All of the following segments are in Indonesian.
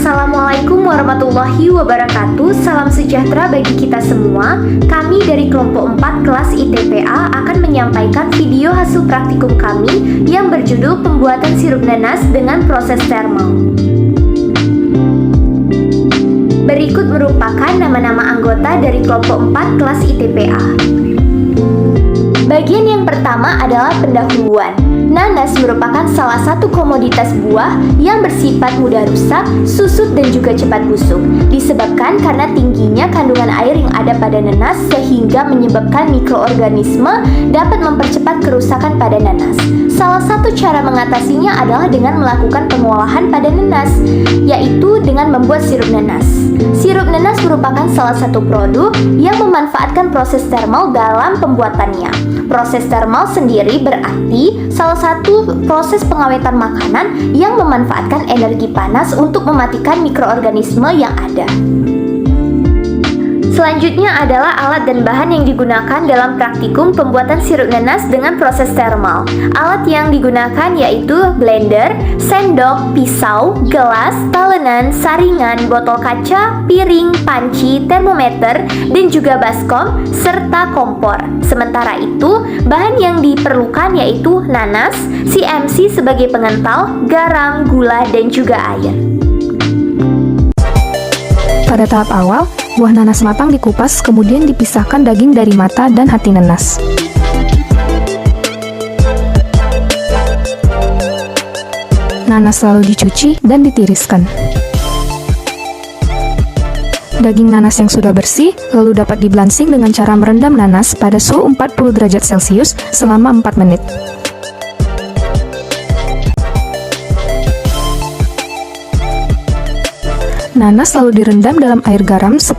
Assalamualaikum warahmatullahi wabarakatuh. Salam sejahtera bagi kita semua. Kami dari kelompok 4 kelas ITPA akan menyampaikan video hasil praktikum kami yang berjudul pembuatan sirup nanas dengan proses termal. Berikut merupakan nama-nama anggota dari kelompok 4 kelas ITPA. Bagian yang pertama adalah pendahuluan. Nanas merupakan salah satu komoditas buah yang bersifat mudah rusak, susut, dan juga cepat busuk. Disebabkan karena tingginya kandungan air yang ada pada nanas sehingga menyebabkan mikroorganisme dapat mempercepat kerusakan pada nanas. Salah satu cara mengatasinya adalah dengan melakukan pengolahan pada nanas, yaitu dengan membuat sirup nanas. Sirup nanas merupakan salah satu produk yang memanfaatkan proses termal dalam pembuatannya. Proses termal sendiri berarti salah satu proses pengawetan makanan yang memanfaatkan energi panas untuk mematikan mikroorganisme yang ada. Selanjutnya adalah alat dan bahan yang digunakan dalam praktikum pembuatan sirup nanas dengan proses termal. Alat yang digunakan yaitu blender, sendok, pisau, gelas, talenan, saringan, botol kaca, piring, panci, termometer, dan juga baskom, serta kompor. Sementara itu, bahan yang diperlukan yaitu nanas, CMC sebagai pengental, garam, gula, dan juga air. Pada tahap awal, buah nanas matang dikupas, kemudian dipisahkan daging dari mata dan hati nanas. Nanas lalu dicuci dan ditiriskan. Daging nanas yang sudah bersih lalu dapat diblansing dengan cara merendam nanas pada suhu 40 derajat Celcius selama 4 menit. Nanas lalu direndam dalam air garam 10%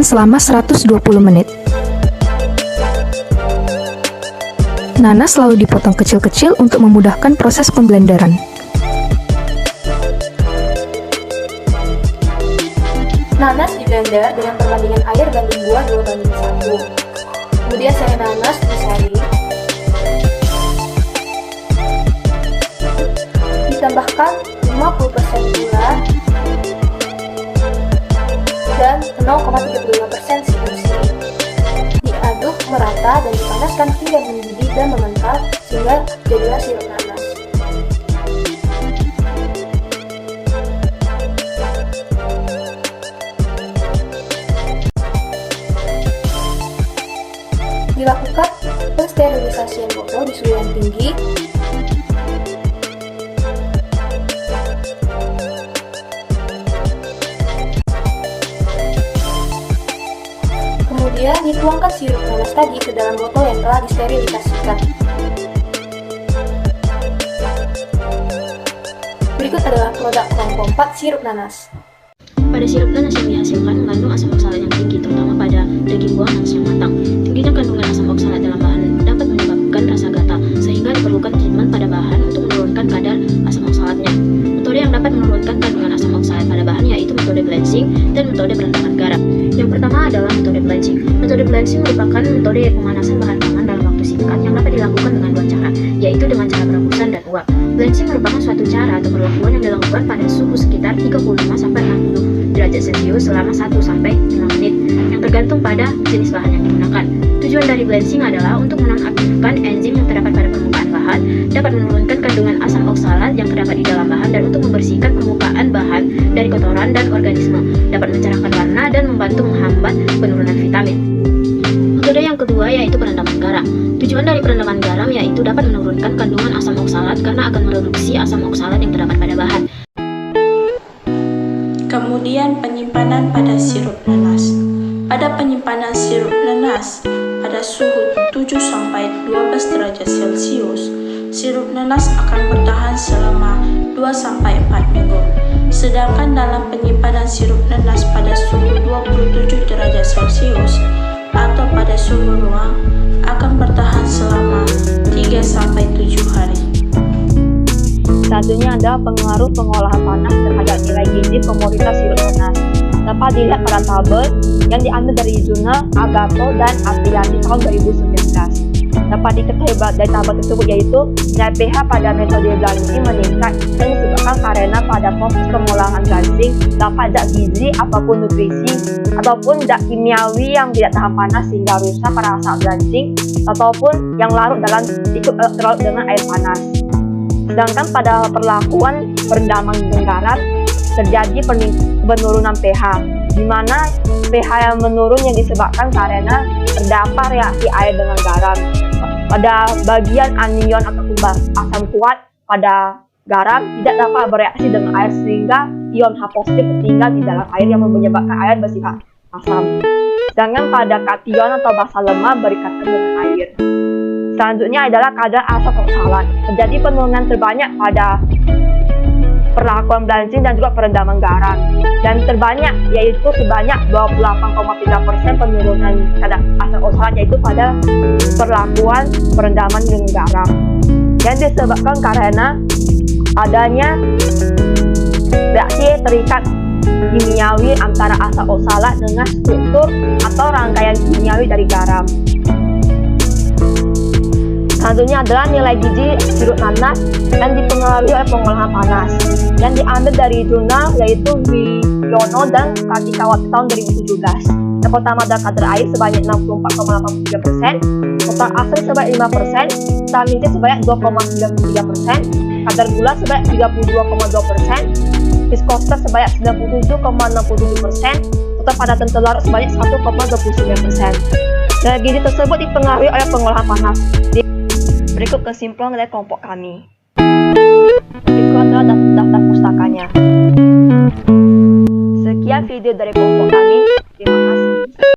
selama 120 menit. Nanas lalu dipotong kecil-kecil untuk memudahkan proses pemblenderan. Nanas di blender dengan perbandingan air banding buah 2:1. Kemudian sari nanas disaring. Ditambahkan 50% gula dan 0,35% CMC. Diaduk merata dan dipanaskan hingga mendidih dan mengental sehingga jadilah sirup nanas. Dilakukan pensterilisasian botol di suhu yang tinggi. Kemudian dituangkan sirup nanas tadi ke dalam botol yang telah disterilisasikan. Berikut adalah produk kelompok 4 sirup nanas. Pada sirup nanas yang dihasilkan mengandung asam oksalat yang tinggi, terutama pada daging buah nanas yang matang. Tingginya kandungan asam oksalat dalam bahan dapat menyebabkan rasa gatal, sehingga diperlukan treatment pada bahan untuk menurunkan kadar asam oksalatnya. Metode yang dapat menurunkan kandungan asam oksalat pada bahan yaitu metode blanching dan metode perendaman garam. Yang pertama adalah metode blanching. Metode blanching merupakan metode pemanasan bahan pangan dalam waktu singkat yang dapat dilakukan dengan dua cara, yaitu dengan cara perebusan dan uap. Blanching merupakan suatu cara atau perlakuan yang dilakukan pada suhu sekitar 35-60 derajat Celcius selama 1-5 menit, yang tergantung pada jenis bahan yang digunakan. Tujuan dari blanching adalah untuk menonaktifkan enzim yang terdapat pada permukaan bahan, dapat menurunkan kandungan asam oksalat yang terdapat di dalam bahan, dan untuk membersihkan permukaan bahan dari kotoran dan organisme, dapat mencerahkan warna dan membantu menghambat penurunan vitamin. Metode yang kedua yaitu perendaman garam. Tujuan dari perendaman garam yaitu dapat menurunkan kandungan asam oksalat karena akan mereduksi asam oksalat yang terdapat pada bahan. Kemudian penyimpanan pada sirup nanas. Pada penyimpanan sirup nanas pada suhu 7-12 derajat Celcius, sirup nanas akan bertahan selama 2-4 minggu. Sedangkan dalam penyimpanan sirup nanas pada suhu 27 derajat Celcius atau pada suhu ruang akan bertahan selama 3-7 hari. Satunya adalah pengaruh pengolahan panas terhadap nilai gizi komoditas sirup nanas. Dapat dilihat pada tabel yang diambil dari jurnal Agapo dan Apriani tahun 2019. dapat diketahui dari tahapan tersebut yaitu nilai pH pada metode balancing meningkat dan disebabkan karena pada proses pengolahan balancing dapat zat gizi ataupun nutrisi ataupun zat kimiawi yang tidak tahan panas sehingga rusak pada saat balancing ataupun yang larut dengan air panas. Sedangkan pada perlakuan perendaman dengan garam terjadi penurunan pH, di mana pH yang menurun yang disebabkan karena terdapat reaksi air dengan garam. Pada bagian anion ataupun asam kuat pada garam tidak dapat bereaksi dengan air sehingga ion H positif tertinggal di dalam air yang menyebabkan air bersifat asam. Sedangkan pada kation atau basa lemah berikatan dengan air. Selanjutnya adalah kadar asam oksalat. Terjadi penurunan terbanyak pada perlakuan balancing dan juga perendaman garam, dan terbanyak yaitu sebanyak 28,3% penurunan kadar asam oksalat yaitu pada perlakuan perendaman dengan garam, yang disebabkan karena adanya reaksi terikat kimiawi antara asam oksalat dengan struktur atau rangkaian kimiawi dari garam. Selanjutnya adalah nilai gizi sirup nanas yang dipengaruhi oleh pengolahan panas, yang diambil dari jurnal yaitu Wiono dan Kartikawati tahun 2017. Yang pertama adalah kadar air sebanyak 64,83%, total asam sebanyak 5%, vitamin C sebanyak 2,93%, kadar gula sebanyak 32,2%, viskositas sebanyak 97,67%, total padatan telur sebanyak 1,29%. Nilai gizi tersebut dipengaruhi oleh pengolahan panas. Berikut kesimpulan dari kelompok kami. Berikut adalah daftar pustakanya. Sekian video dari kelompok kami.